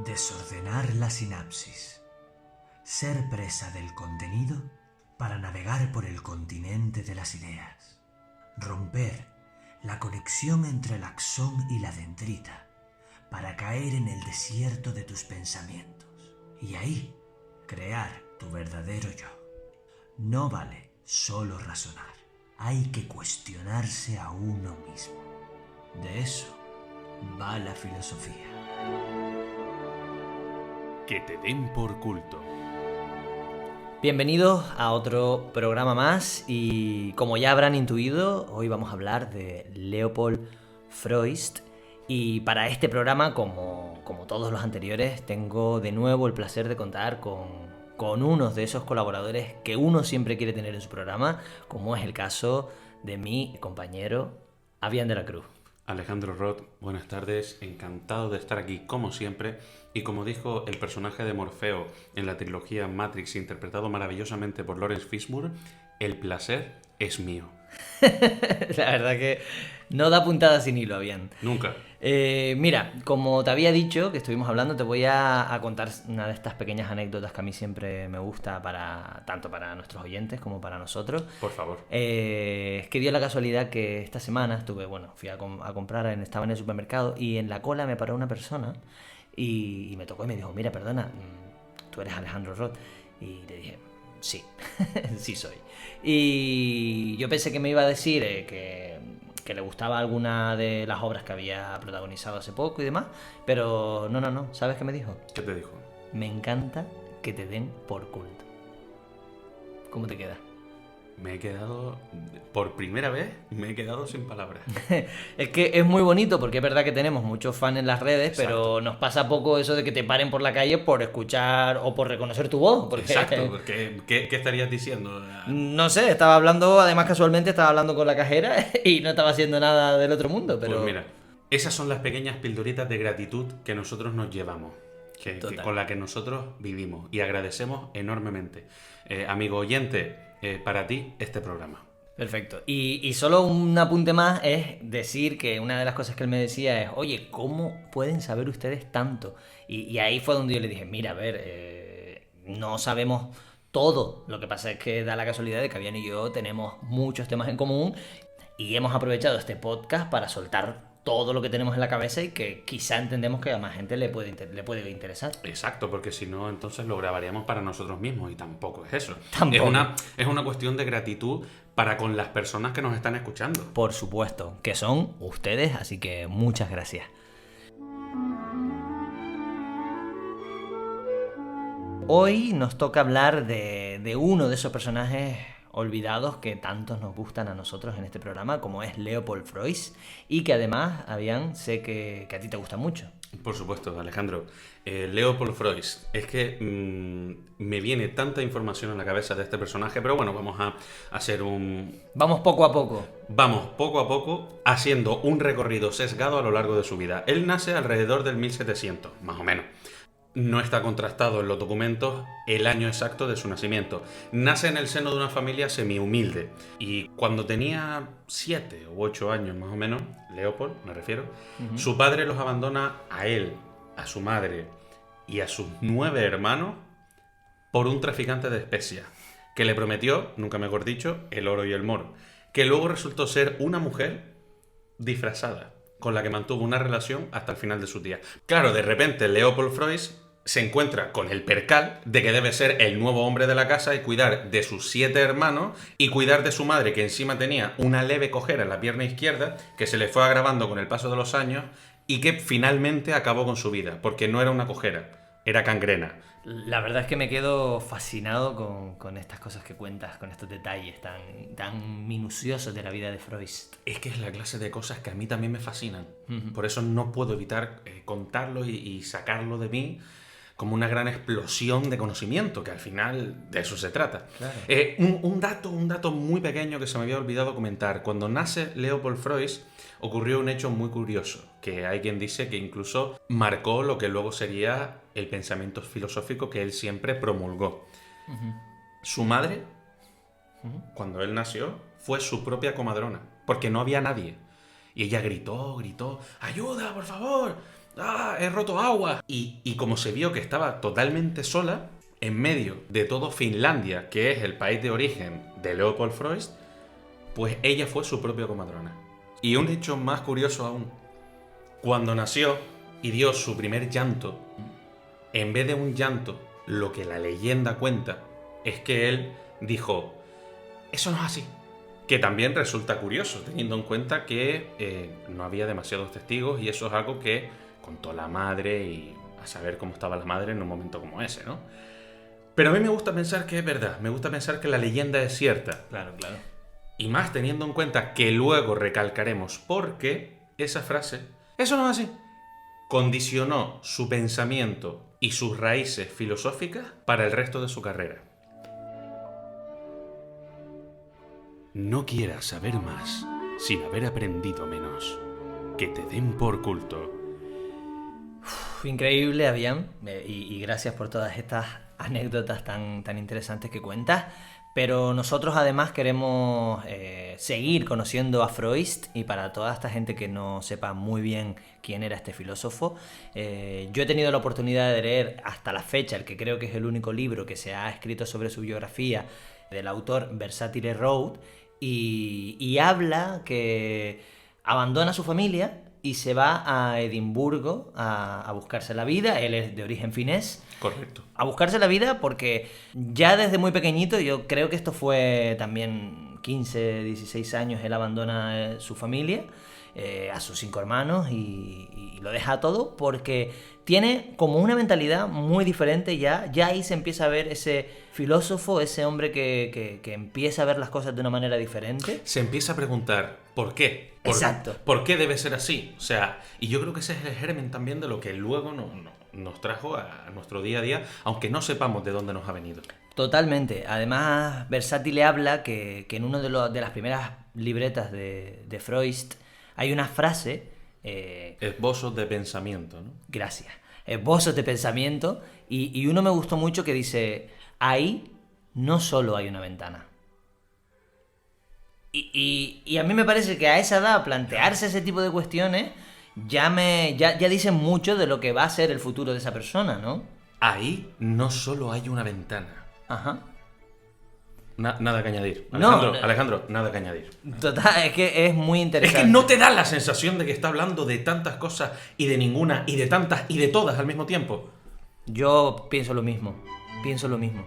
Desordenar la sinapsis. Ser presa del contenido para navegar por el continente de las ideas. Romper la conexión entre el axón y la dendrita para caer en el desierto de tus pensamientos. Y ahí, crear tu verdadero yo. No vale solo razonar. Hay que cuestionarse a uno mismo. De eso va la filosofía. Que te den por culto. Bienvenidos a otro programa más y como ya habrán intuido, hoy vamos a hablar de Leopold Freud y para este programa, como todos los anteriores, tengo de nuevo el placer de contar con uno de esos colaboradores que uno siempre quiere tener en su programa, como es el caso de mi compañero Avian de la Cruz. Alejandro Roth, buenas tardes, encantado de estar aquí como siempre y como dijo el personaje de Morfeo en la trilogía Matrix interpretado maravillosamente por Lawrence Fishburne, el placer es mío. La verdad que no da puntada sin hilo, Avian. Nunca. Mira, como te había dicho que estuvimos hablando, te voy a contar una de estas pequeñas anécdotas que a mí siempre me gusta tanto para nuestros oyentes como para nosotros. Por favor. Es que dio la casualidad que esta semana fui a comprar, estaba en el supermercado y en la cola me paró una persona y me tocó y me dijo, mira, perdona, tú eres Alejandro Roth. Y le dije, sí, sí soy. Y yo pensé que me iba a decir que le gustaba alguna de las obras que había protagonizado hace poco y demás, pero no, ¿sabes qué me dijo? ¿Qué te dijo? Me encanta que te den por culto. ¿Cómo te queda? Por primera vez, me he quedado sin palabras. Es que es muy bonito porque es verdad que tenemos muchos fans en las redes, Exacto. pero nos pasa poco eso de que te paren por la calle por escuchar o por reconocer tu voz. Porque, Exacto, porque ¿qué estarías diciendo? No sé, además casualmente estaba hablando con la cajera y no estaba haciendo nada del otro mundo, pero... Pues mira, esas son las pequeñas pildoritas de gratitud que nosotros nos llevamos, con la que nosotros vivimos y agradecemos enormemente. Amigo oyente, para ti este programa. Perfecto. Y solo un apunte más es decir que una de las cosas que él me decía es, oye, ¿cómo pueden saber ustedes tanto? Y ahí fue donde yo le dije, mira, a ver, no sabemos todo. Lo que pasa es que da la casualidad de que Avian y yo tenemos muchos temas en común y hemos aprovechado este podcast para soltar todo lo que tenemos en la cabeza y que quizá entendemos que a más gente le puede interesar. Exacto, porque si no, entonces lo grabaríamos para nosotros mismos y tampoco es eso. Tampoco. Es una cuestión de gratitud para con las personas que nos están escuchando. Por supuesto, que son ustedes, así que muchas gracias. Hoy nos toca hablar de uno de esos personajes olvidados que tantos nos gustan a nosotros en este programa, como es Leopold Freud, y que además, Avian, sé que a ti te gusta mucho. Por supuesto, Alejandro. Leopold Freud. Es que me viene tanta información en la cabeza de este personaje, pero bueno, vamos a hacer Vamos poco a poco. Vamos poco a poco haciendo un recorrido sesgado a lo largo de su vida. Él nace alrededor del 1700, más o menos. No está contrastado en los documentos el año exacto de su nacimiento. Nace en el seno de una familia semi-humilde y cuando tenía 7 u 8 años más o menos, Leopold me refiero, su padre los abandona a él, a su madre y a sus 9 hermanos por un traficante de especias que le prometió, nunca mejor dicho, el oro y el moro, que luego resultó ser una mujer disfrazada con la que mantuvo una relación hasta el final de sus días. Claro, de repente Leopold Freud se encuentra con el percal de que debe ser el nuevo hombre de la casa y cuidar de sus 7 hermanos y cuidar de su madre, que encima tenía una leve cojera en la pierna izquierda que se le fue agravando con el paso de los años y que finalmente acabó con su vida, porque no era una cojera, era gangrena. La verdad es que me quedo fascinado con estas cosas que cuentas, con estos detalles tan minuciosos de la vida de Freud. Es que es la clase de cosas que a mí también me fascinan. Por eso no puedo evitar contarlo y sacarlo de mí como una gran explosión de conocimiento, que al final de eso se trata. Claro. Un dato muy pequeño que se me había olvidado comentar. Cuando nace Leopold Freud, ocurrió un hecho muy curioso, que hay quien dice que incluso marcó lo que luego sería el pensamiento filosófico que él siempre promulgó. Su madre, cuando él nació, fue su propia comadrona, porque no había nadie. Y ella gritó, ¡ayuda, por favor! ¡Ah, he roto agua! Y como se vio que estaba totalmente sola, en medio de todo Finlandia, que es el país de origen de Leopold Freud, pues ella fue su propia comadrona. Y un hecho más curioso aún, cuando nació y dio su primer llanto, en vez de un llanto, lo que la leyenda cuenta es que él dijo, eso no es así. Que también resulta curioso, teniendo en cuenta que no había demasiados testigos y eso es algo que contó la madre y a saber cómo estaba la madre en un momento como ese, ¿no? Pero a mí me gusta pensar que es verdad, me gusta pensar que la leyenda es cierta. Claro, claro. Y más teniendo en cuenta que luego recalcaremos porque esa frase, eso no es así, condicionó su pensamiento y sus raíces filosóficas para el resto de su carrera. No quieras saber más sin haber aprendido menos. Que te den por culto. Increíble, Avian, y gracias por todas estas anécdotas tan interesantes que cuentas. Pero nosotros además queremos seguir conociendo a Freud, y para toda esta gente que no sepa muy bien quién era este filósofo, yo he tenido la oportunidad de leer hasta la fecha, el que creo que es el único libro que se ha escrito sobre su biografía, del autor Versatile Road, y habla que abandona a su familia y se va a Edimburgo a buscarse la vida. Él es de origen finés. Correcto. A buscarse la vida porque ya desde muy pequeñito, yo creo que esto fue también 15, 16 años, él abandona su familia, a sus 5 hermanos y lo deja todo porque tiene como una mentalidad muy diferente ya. Ya ahí se empieza a ver ese filósofo, ese hombre que empieza a ver las cosas de una manera diferente. Se empieza a preguntar, ¿por qué? Exacto. ¿Por qué debe ser así? O sea, y yo creo que ese es el germen también de lo que luego nos trajo a nuestro día a día, aunque no sepamos de dónde nos ha venido. Totalmente. Además, Versatile habla que en una de las primeras libretas de Freud hay una frase... Esbozos de pensamiento, ¿no? Gracias. Esbozos de pensamiento. Y uno me gustó mucho que dice, ahí no solo hay una ventana. Y a mí me parece que a esa edad plantearse ese tipo de cuestiones ya dicen mucho de lo que va a ser el futuro de esa persona, ¿no? Ahí no solo hay una ventana. Ajá. Nada que añadir. No, Alejandro, nada que añadir. Total, es que es muy Es interesante. que no te da la sensación de que está hablando de tantas cosas y de ninguna y de tantas y de todas al mismo tiempo. Yo pienso lo mismo. Pienso lo mismo.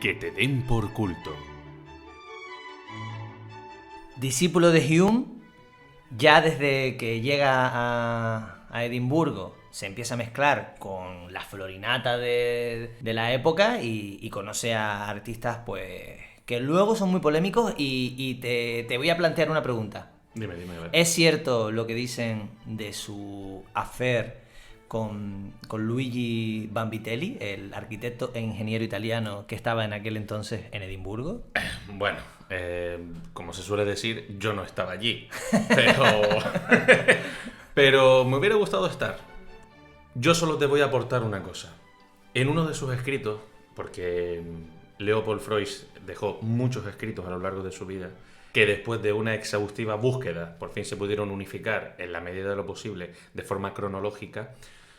Que te den por culto. Discípulo de Hume, ya desde que llega a Edimburgo se empieza a mezclar con la florinata de la época y conoce a artistas pues que luego son muy polémicos y te voy a plantear una pregunta. Dime, a ver. ¿Es cierto lo que dicen de su affair con Luigi Vanvitelli, el arquitecto e ingeniero italiano que estaba en aquel entonces en Edimburgo? Bueno, como se suele decir, yo no estaba allí, pero me hubiera gustado estar. Yo solo te voy a aportar una cosa. En uno de sus escritos, porque Leopold Freud dejó muchos escritos a lo largo de su vida, que después de una exhaustiva búsqueda por fin se pudieron unificar en la medida de lo posible de forma cronológica,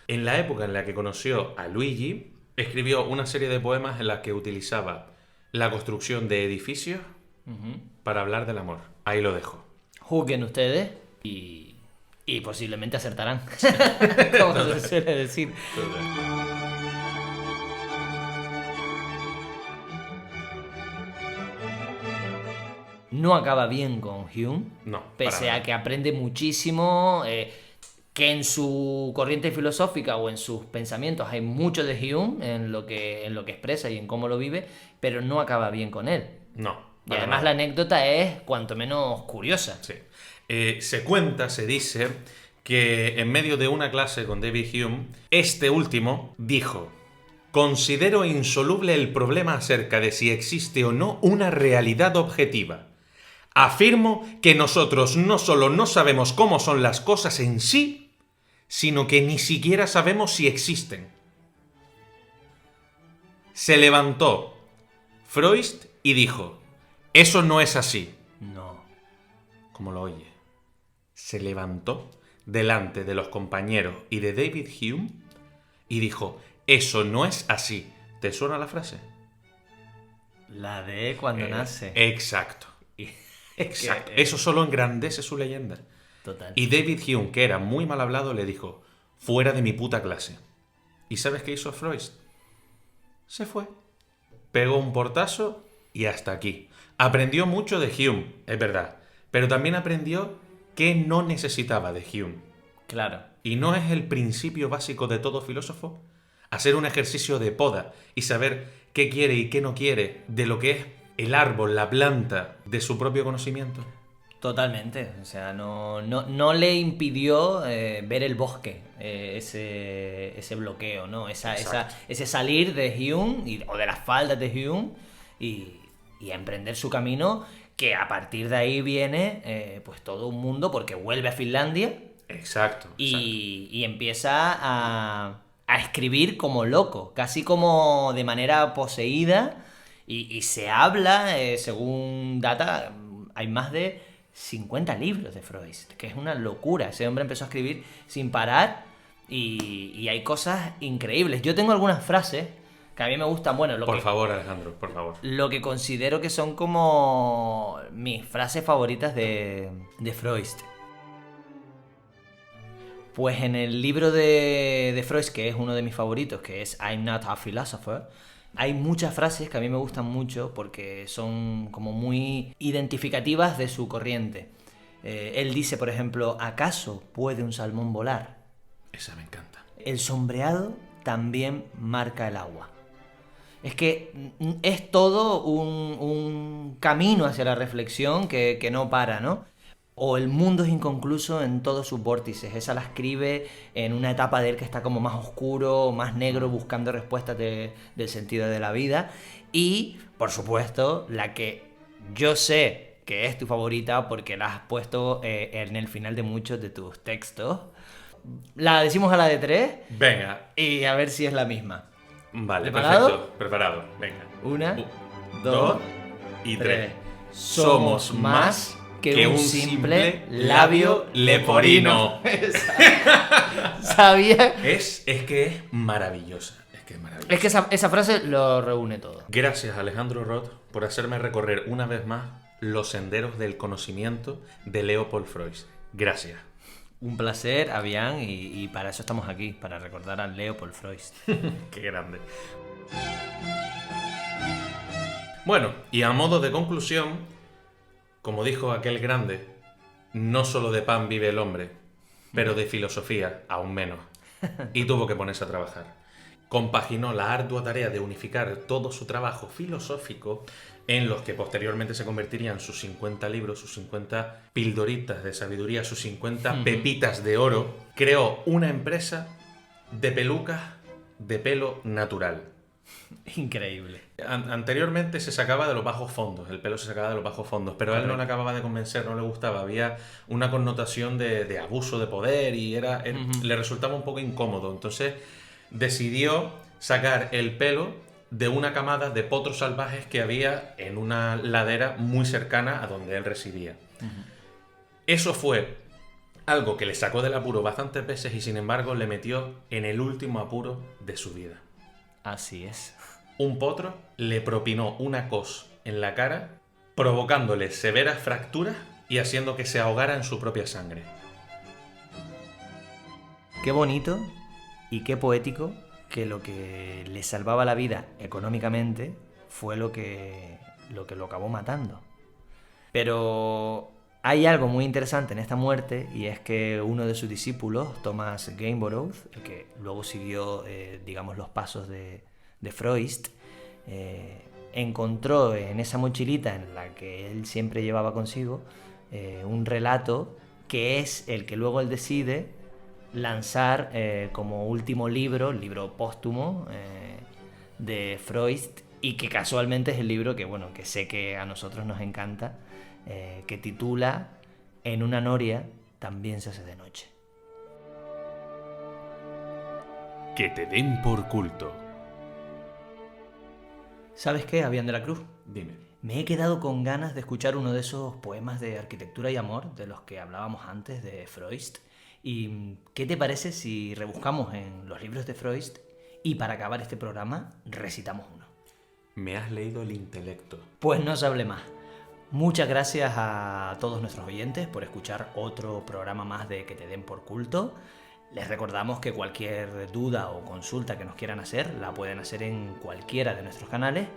en la época en la que conoció a Luigi, escribió una serie de poemas en las que utilizaba la construcción de edificios para hablar del amor. Ahí lo dejo. Juzguen ustedes y posiblemente acertarán, como se suele decir. No acaba bien con Hume, No, pese para a que aprende muchísimo, que en su corriente filosófica o en sus pensamientos hay mucho de Hume en lo que expresa y en cómo lo vive, pero no acaba bien con él. No. Y además la anécdota es cuanto menos curiosa. Sí. Se dice que en medio de una clase con David Hume, este último dijo: considero insoluble el problema acerca de si existe o no una realidad objetiva. Afirmo que nosotros no solo no sabemos cómo son las cosas en sí, sino que ni siquiera sabemos si existen. Se levantó Freud y dijo: eso no es así. No. Como lo oye. Se levantó delante de los compañeros y de David Hume y dijo: eso no es así. ¿Te suena la frase? La de cuando nace. Exacto. Exacto. Eso solo engrandece su leyenda. Total. Y David Hume, que era muy mal hablado, le dijo: fuera de mi puta clase. ¿Y sabes qué hizo Freud? Se fue. Pegó un portazo y hasta aquí. Aprendió mucho de Hume, es verdad, pero también aprendió que no necesitaba de Hume. Claro. ¿Y no es el principio básico de todo filósofo? Hacer un ejercicio de poda y saber qué quiere y qué no quiere de lo que es el árbol, la planta, de su propio conocimiento. Totalmente. O sea, no le impidió ver el bosque, ese bloqueo, ¿no? Ese salir de Hume o de las faldas de Hume y emprender su camino, que a partir de ahí viene pues todo un mundo, porque vuelve a Finlandia. Exacto. Y empieza a escribir como loco, casi como de manera poseída, y se habla, según data, hay más de 50 libros de Freud, que es una locura. Ese hombre empezó a escribir sin parar y hay cosas increíbles. Yo tengo algunas frases que a mí me gustan, bueno, Por favor, Alejandro, por favor. lo que considero que son como mis frases favoritas de Freud. Pues en el libro de Freud, que es uno de mis favoritos, que es I'm Not a Philosopher, hay muchas frases que a mí me gustan mucho porque son como muy identificativas de su corriente. Él dice, por ejemplo: ¿acaso puede un salmón volar? Esa me encanta. El sombreado también marca el agua. Es que es todo un camino hacia la reflexión que no para, ¿no? O el mundo es inconcluso en todos sus vórtices. Esa la escribe en una etapa de él que está como más oscuro, más negro, buscando respuestas del sentido de la vida. Y, por supuesto, la que yo sé que es tu favorita porque la has puesto en el final de muchos de tus textos. La decimos a la de 3. Venga. Y a ver si es la misma. Vale, ¿Preparado? perfecto. Preparado. Venga. 1, 2 2 y 3. Somos más que un simple labio leporino. ¿Sabía? Es que es maravillosa. Es que esa frase lo reúne todo. Gracias, Alejandro Roth, por hacerme recorrer una vez más los senderos del conocimiento de Leopold Freud. Gracias. Un placer, Avian, y para eso estamos aquí, para recordar a Leopold Freud. Qué grande. Bueno, y a modo de conclusión, como dijo aquel grande, no solo de pan vive el hombre, pero de filosofía aún menos. Y tuvo que ponerse a trabajar. Compaginó la ardua tarea de unificar todo su trabajo filosófico, en los que posteriormente se convertirían sus 50 libros, sus 50 pildoritas de sabiduría, sus 50 pepitas de oro. Creó una empresa de pelucas de pelo natural. Increíble. Anteriormente se sacaba de los bajos fondos, el pelo se sacaba de los bajos fondos, pero a él no le acababa de convencer, no le gustaba, había una connotación de abuso de poder y le resultaba un poco incómodo. Entonces decidió sacar el pelo de una camada de potros salvajes que había en una ladera muy cercana a donde él residía. Eso fue algo que le sacó del apuro bastantes veces y sin embargo le metió en el último apuro de su vida. Así es. Un potro le propinó una cos en la cara, provocándole severas fracturas y haciendo que se ahogara en su propia sangre. Qué bonito y qué poético que lo que le salvaba la vida económicamente fue lo que lo acabó matando. Pero hay algo muy interesante en esta muerte, y es que uno de sus discípulos, Thomas Gainsborough, el que luego siguió digamos los pasos de Freud, encontró en esa mochilita en la que él siempre llevaba consigo un relato que es el que luego él decide lanzar como último libro, el libro póstumo de Freud, y que casualmente es el libro que, bueno, que sé que a nosotros nos encanta, que titula En una noria también se hace de noche. Que te den por culto. ¿Sabes qué, Avian de la Cruz? Dime. Me he quedado con ganas de escuchar uno de esos poemas de arquitectura y amor de los que hablábamos antes de Freud, ¿Y qué te parece si rebuscamos en los libros de Freud y para acabar este programa recitamos uno? Me has leído el intelecto. Pues no se hable más. Muchas gracias a todos nuestros oyentes por escuchar otro programa más de Que te den por culto. Les recordamos que cualquier duda o consulta que nos quieran hacer la pueden hacer en cualquiera de nuestros canales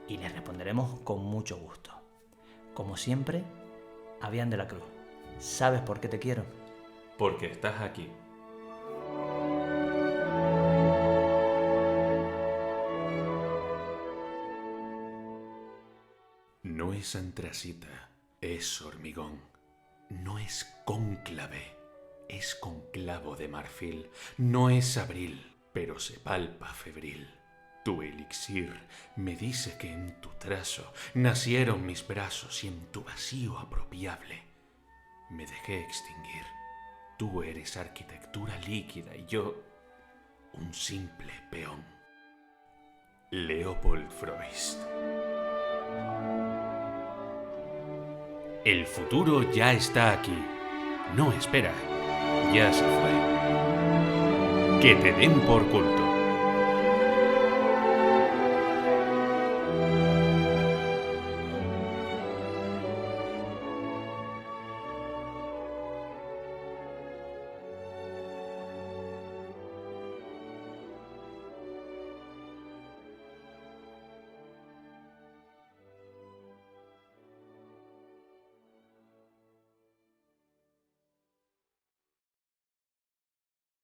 y les responderemos con mucho gusto. Como siempre, Avián de la Cruz, ¿sabes por qué te quiero? Porque estás aquí. No es antracita, es hormigón. No es cónclave, es conclavo de marfil. No es abril, pero se palpa febril. Tu elixir me dice que en tu trazo nacieron mis brazos y en tu vacío apropiable me dejé extinguir. Tú eres arquitectura líquida y yo un simple peón. Leopold Freud. El futuro ya está aquí. No, espera, ya se fue. Que te den por culto.